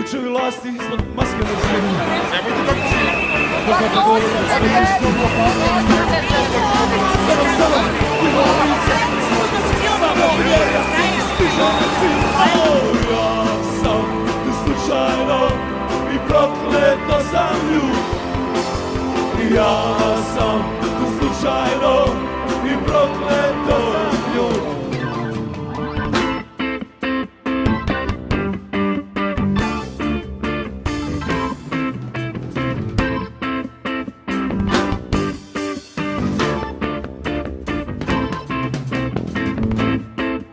Bičevi lasti ispod maske na živu. Nemojte tako živjeti. Ja sam tu slučajno i prokleto sam ljud. Ja sam tu slučajno i prokleto sam ljud.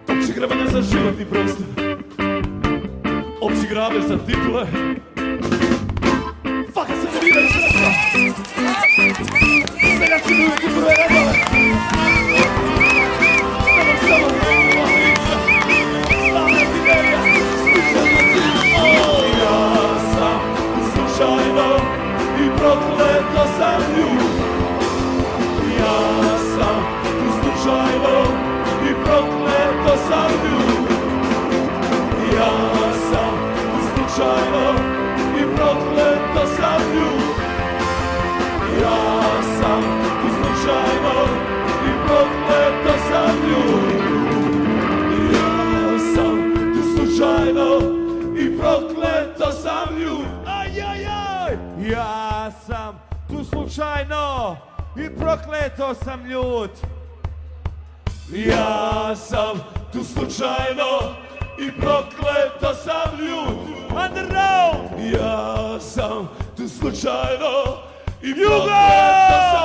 Općigravanje za životni prostor, opći grabež za titule. Faka se ne biraju sredstva, seljaci uvijek u prve redove. Nemam samo lica, slavna epidemija, stižem na cilj. Ja sam slučajno i prokleto sam ljud. Ja sam tu slučajno i prokleto sam ljud. Ja sam tu slučajno i prokleto sam ljud. Ja sam tu slučajno i prokleto sam ljud. Ja sam tu slučajno i prokleto sam ljud. Ajajaj! Ja sam tu slučajno i prokleto sam ljud. Ja sam tu slučajno i prokleto sam ljud. Underground! Ja sam tu slučajno i prokleto sam